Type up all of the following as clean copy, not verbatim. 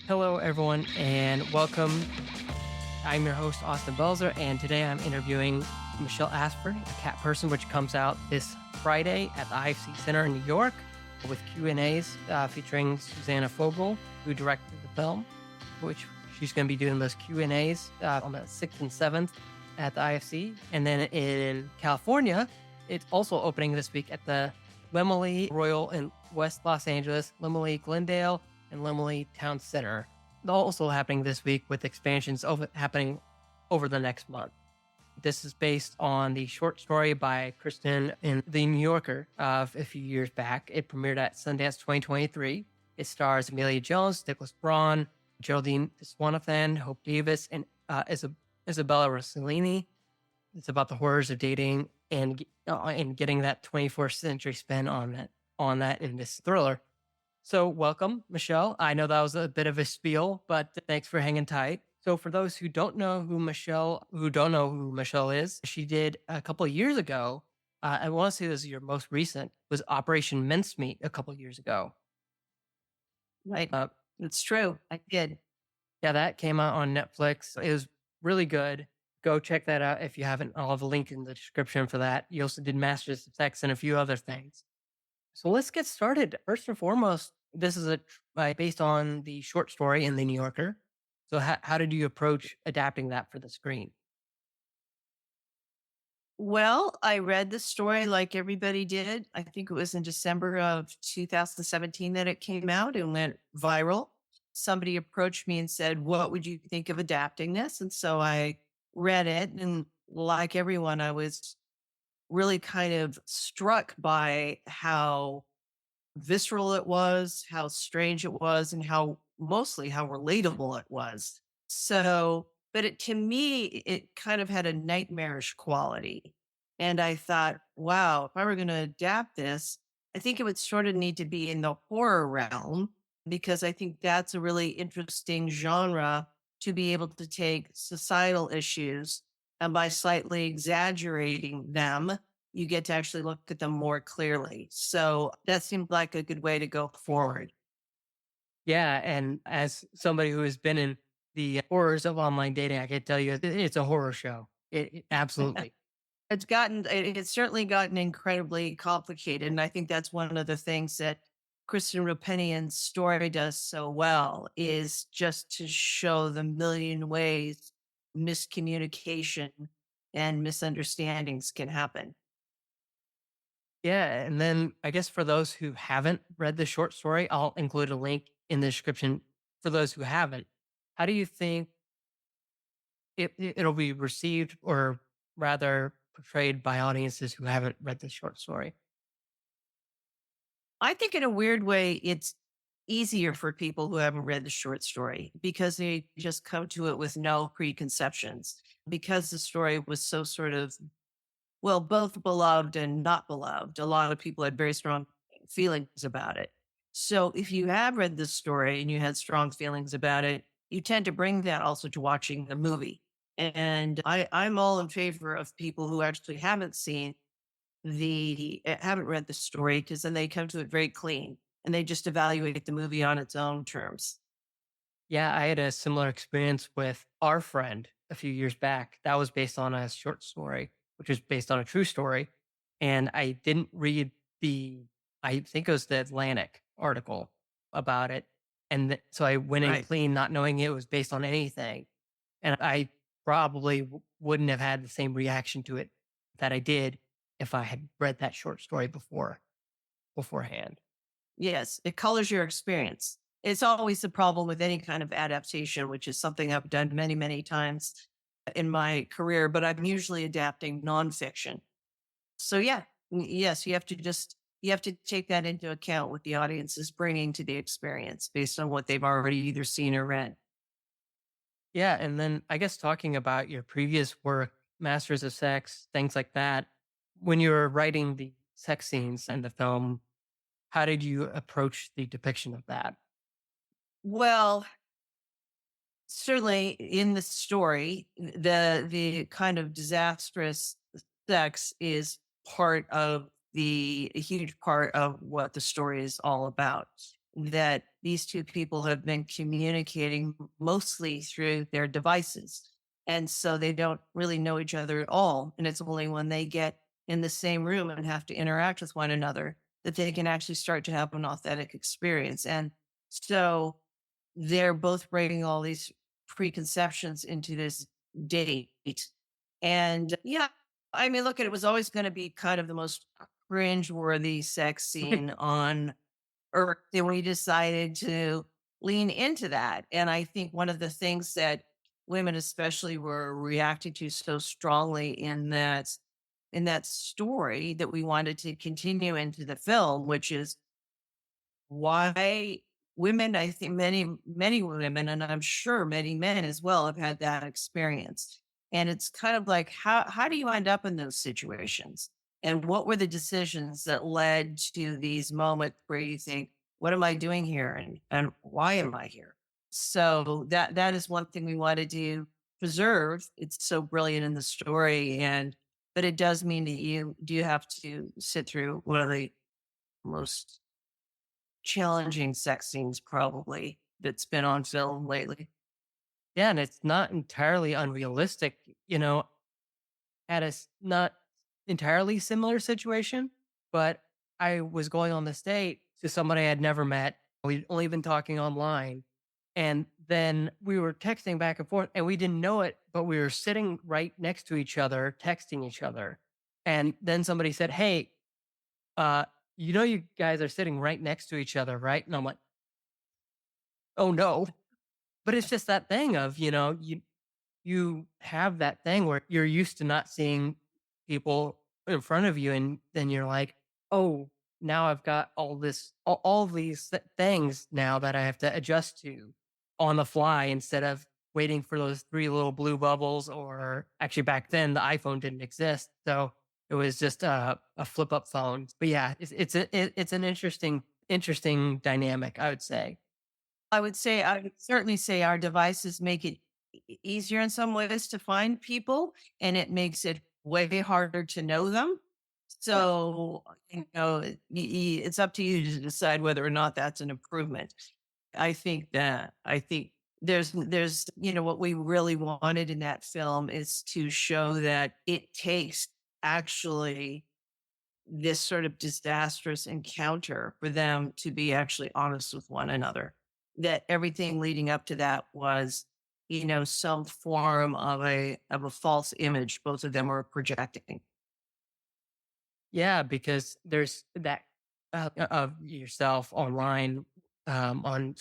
Hello, everyone, and welcome. I'm your host, Austin Belzer, and today I'm interviewing Michelle Ashford, A Cat Person, which comes out this Friday at the IFC Center in New York with Q&As featuring Susanna Fogel, who directed the film, which she's going to be doing those Q&As on the 6th and 7th at the IFC. And then in California, it's also opening this week at the Laemmle Royal in West Los Angeles, Laemmle Glendale, and Laemmle Town Center. Also happening this week with expansions happening over the next month. This is based on the short story by Kristen in The New Yorker a few years back. It premiered at Sundance 2023. It stars Amelia Jones, Nicholas Braun, Geraldine Viswanathan, Hope Davis, and Isabella Rossellini. It's about the horrors of dating and getting that 24th century spin on that in this thriller. So welcome, Michelle. I know that was a bit of a spiel, but thanks for hanging tight. So for those who don't know who Michelle is, she did a couple of years ago. I want to say this is your most recent, was Operation Mincemeat a couple of years ago. Right. It's true. I did. Yeah, that came out on Netflix. It was really good. Go check that out if you haven't. I'll have a link in the description for that. You also did Masters of Sex and a few other things. So let's get started. First and foremost, this is based on the short story in The New Yorker. So how did you approach adapting that for the screen? Well, I read the story like everybody did. I think it was in December of 2017 that it came out and went viral. Somebody approached me and said, "What would you think of adapting this?" And so I read it. And like everyone, I was really kind of struck by how visceral it was, how strange it was, and mostly how relatable it was. So, but to me, it kind of had a nightmarish quality. And I thought, wow, if I were going to adapt this, I think it would sort of need to be in the horror realm, because I think that's a really interesting genre to be able to take societal issues, and by slightly exaggerating them, you get to actually look at them more clearly. So that seemed like a good way to go forward. Yeah, and as somebody who has been in the horrors of online dating, I can tell you it's a horror show. It absolutely. It's certainly gotten incredibly complicated. And I think that's one of the things that Kristen Ropenian's story does so well, is just to show the million ways miscommunication and misunderstandings can happen. Yeah, and then I guess for those who haven't read the short story, I'll include a link in the description for those who haven't. How do you think it'll be received, or rather portrayed by audiences who haven't read the short story? I think in a weird way, it's easier for people who haven't read the short story, because they just come to it with no preconceptions, because the story was so sort of, well, both beloved and not beloved. A lot of people had very strong feelings about it. So if you have read this story and you had strong feelings about it, you tend to bring that also to watching the movie. And I'm all in favor of people who actually haven't read the story, because then they come to it very clean and they just evaluate the movie on its own terms. Yeah, I had a similar experience with Our Friend a few years back. That was based on a short story, which was based on a true story. And I didn't read I think it was the Atlantic article about it. And so I went in Right. clean, not knowing it was based on anything. And I probably wouldn't have had the same reaction to it that I did if I had read that short story beforehand. Yes, it colors your experience. It's always the problem with any kind of adaptation, which is something I've done many, many times in my career, but I'm usually adapting nonfiction. So yes, you have to take that into account, what the audience is bringing to the experience based on what they've already either seen or read. Yeah. And then I guess talking about your previous work, Masters of Sex, things like that, when you were writing the sex scenes in the film, how did you approach the depiction of that? Well, certainly in the story, the kind of disastrous sex is a huge part of what the story is all about. that these two people have been communicating mostly through their devices. And so they don't really know each other at all. And it's only when they get in the same room and have to interact with one another that they can actually start to have an authentic experience. And so they're both bringing all these preconceptions into this date. And yeah, I mean, look, it was always going to be kind of the most cringe-worthy sex scene on earth. And we decided to lean into that. And I think one of the things that women especially were reacting to so strongly in that story that we wanted to continue into the film, which is why women, I think many women, and I'm sure many men as well, have had that experience. And it's kind of like, how do you end up in those situations? And what were the decisions that led to these moments where you think, what am I doing here? And why am I here? So that is one thing we wanted to preserve. It's so brilliant in the story. And but it does mean that you do have to sit through one of the most challenging sex scenes probably that's been on film lately. Yeah, and it's not entirely unrealistic, at not entirely similar situation, but I was going on this date to somebody I had never met. We'd only been talking online. And then we were texting back and forth and we didn't know it, but we were sitting right next to each other, texting each other. And then somebody said, "Hey, uh, you guys are sitting right next to each other, right?" And I'm like, "Oh no." But it's just that thing of, you have that thing where you're used to not seeing people in front of you, and then you're like, "Oh, now I've got all these things now that I have to adjust to on the fly instead of waiting for those three little blue bubbles." Or actually, back then the iPhone didn't exist, so it was just a flip up phone. But yeah, it's an interesting dynamic, I would say. I would certainly say our devices make it easier in some ways to find people, and it makes it way harder to know them. So, it's up to you to decide whether or not that's an improvement. I think what we really wanted in that film is to show that it takes actually this sort of disastrous encounter for them to be actually honest with one another. That everything leading up to that was, some form of a false image both of them were projecting. Yeah, because there's that of yourself online, on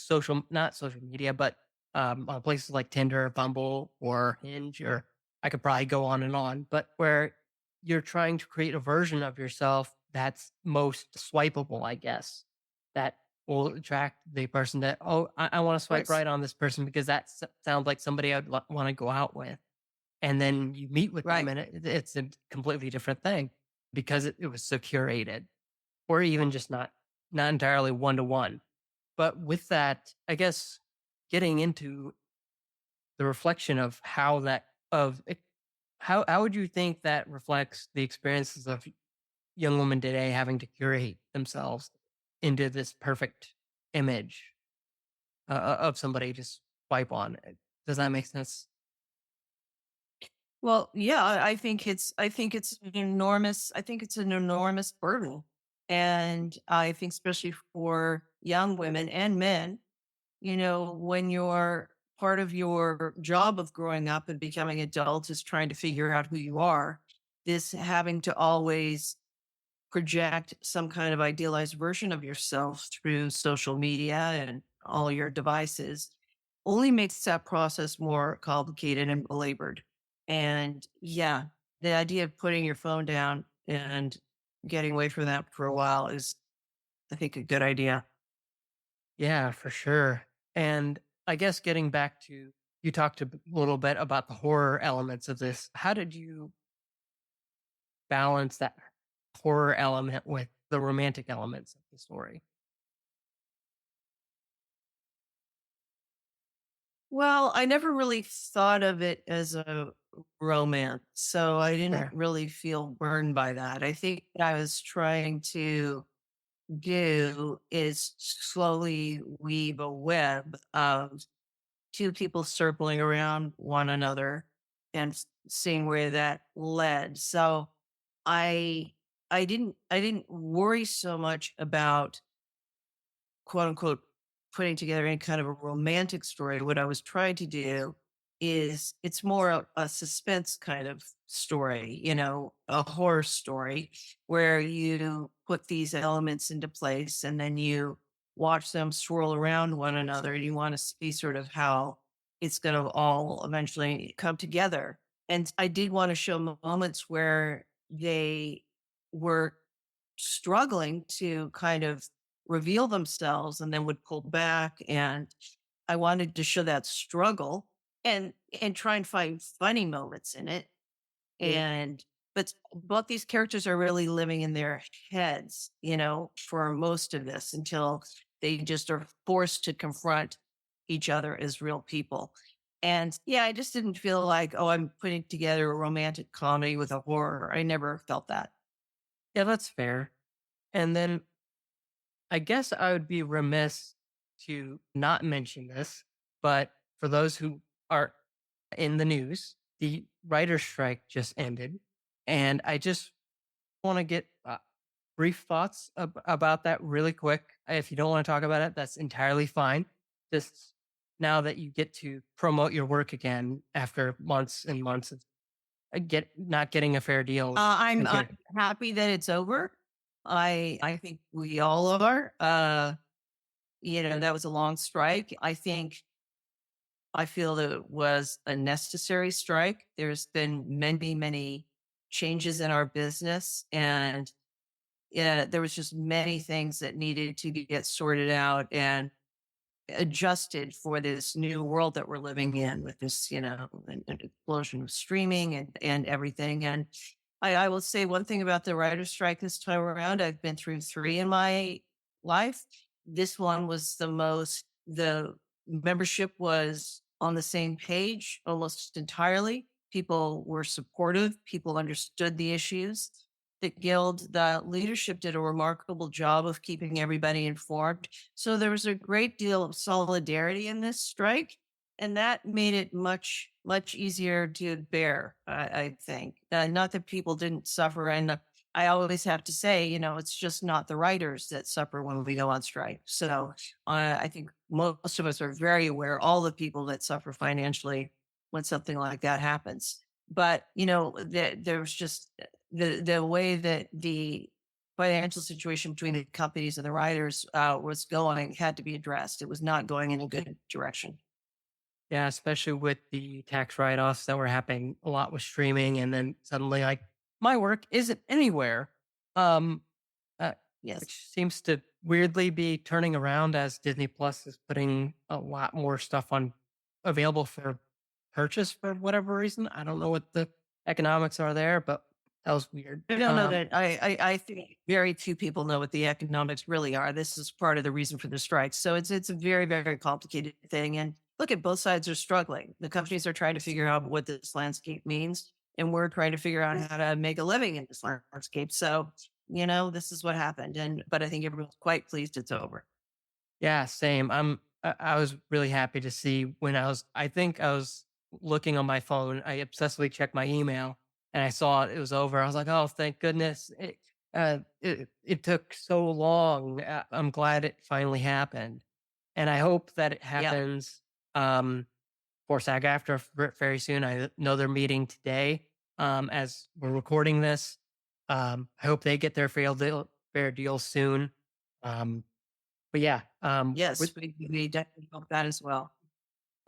not social media, but on places like Tinder, Bumble, or Hinge, or I could probably go on, but where you're trying to create a version of yourself that's most swipeable, I guess, that will attract the person that, oh, I want to swipe Right. right on this person because that sounds like somebody I'd want to go out with. And then you meet with them Right. and it's a completely different thing because it was so curated, or even just not entirely one to one. But with that, I guess getting into the reflection of how would you think that reflects the experiences of young women today having to curate themselves into this perfect image of somebody just swipe on it? Does that make sense? Well, yeah, I think it's an enormous burden. And I think especially for young women and men, when you're part of your job of growing up and becoming adults is trying to figure out who you are, this having to always project some kind of idealized version of yourself through social media and all your devices only makes that process more complicated and belabored. And yeah, the idea of putting your phone down and getting away from that for a while is, I think, a good idea. Yeah, for sure. And I guess getting back to, you talked a little bit about the horror elements of this. How did you balance that horror element with the romantic elements of the story? Well, I never really thought of it as a romance, so I didn't Sure. really feel burned by that. I think I was trying to do is slowly weave a web of two people circling around one another and seeing where that led. So I I didn't worry so much about quote unquote putting together any kind of a romantic story. What I was trying to do is it's more a suspense kind of story, a horror story where you put these elements into place and then you watch them swirl around one another and you want to see sort of how it's going to all eventually come together. And I did want to show moments where they were struggling to kind of reveal themselves and then would pull back. And I wanted to show that struggle and try and find funny moments in it. And but both these characters are really living in their heads, for most of this until they just are forced to confront each other as real people. And yeah, I just didn't feel like, oh, I'm putting together a romantic comedy with a horror. I never felt that. Yeah, that's fair. And then I guess I would be remiss to not mention this, but for those who are in the news, the writer's strike just ended. And I just want to get brief thoughts about that really quick. If you don't want to talk about it, that's entirely fine. Just now that you get to promote your work again after months and months of not getting a fair deal. I'm happy that it's over. I think we all are. That was a long strike. I feel that it was a necessary strike. There's been many, many changes in our business, and yeah, there was just many things that needed to get sorted out and adjusted for this new world that we're living in with this, an explosion of streaming and everything. And I will say one thing about the writer's strike this time around. I've been through three in my life. This one was the membership was on the same page almost entirely. People were supportive. People understood the issues. The leadership did a remarkable job of keeping everybody informed. So there was a great deal of solidarity in this strike, and that made it much, much easier to bear, I think. Not that people didn't suffer. And I always have to say, it's just not the writers that suffer when we go on strike. So I think most of us are very aware, all the people that suffer financially when something like that happens. But, there was just the way that the financial situation between the companies and the writers was going had to be addressed. It was not going in a good direction. Yeah, especially with the tax write-offs that were happening a lot with streaming, and then suddenly, like, my work isn't anywhere. Um, Yes. which seems to weirdly be turning around as Disney Plus is putting a lot more stuff on available for purchase for whatever reason. I don't know what the economics are there, but that was weird. I don't know that I think very few people know what the economics really are. This is part of the reason for the strike. So it's a very, very, very complicated thing. And look at both sides are struggling. The companies are trying to figure out what this landscape means. And we're trying to figure out how to make a living in this landscape. So, this is what happened. But I think everyone's quite pleased it's over. Yeah, same. I was really happy to see when I think I was looking on my phone. I obsessively checked my email and I saw it was over. I was like, oh, thank goodness. It took so long. I'm glad it finally happened. And I hope that it Yeah. happens for SAG after very soon. I know they're meeting today as we're recording this. I hope they get their fair deal soon. But yeah, Yes, we definitely hope that as well.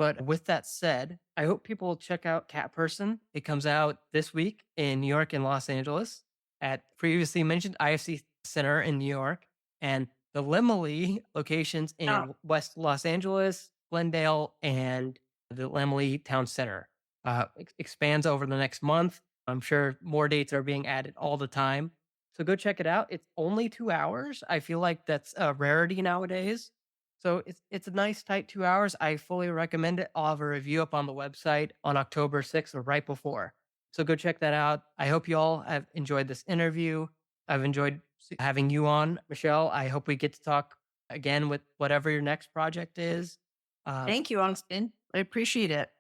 but with that said, I hope people will check out Cat Person. It comes out this week in New York and Los Angeles at previously mentioned IFC Center in New York and the Lemley locations in Oh, West Los Angeles, Glendale, and the Lemley Town Center. Expands over the next month. I'm sure more dates are being added all the time. So go check it out. It's only 2 hours. I feel like that's a rarity nowadays. So it's a nice tight 2 hours. I fully recommend it. I'll have a review up on the website on October 6th or right before. So go check that out. I hope you all have enjoyed this interview. I've enjoyed having you on, Michelle. I hope we get to talk again with whatever your next project is. Thank you, Austin. I appreciate it.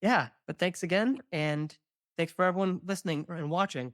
Yeah, but thanks again. And thanks for everyone listening and watching.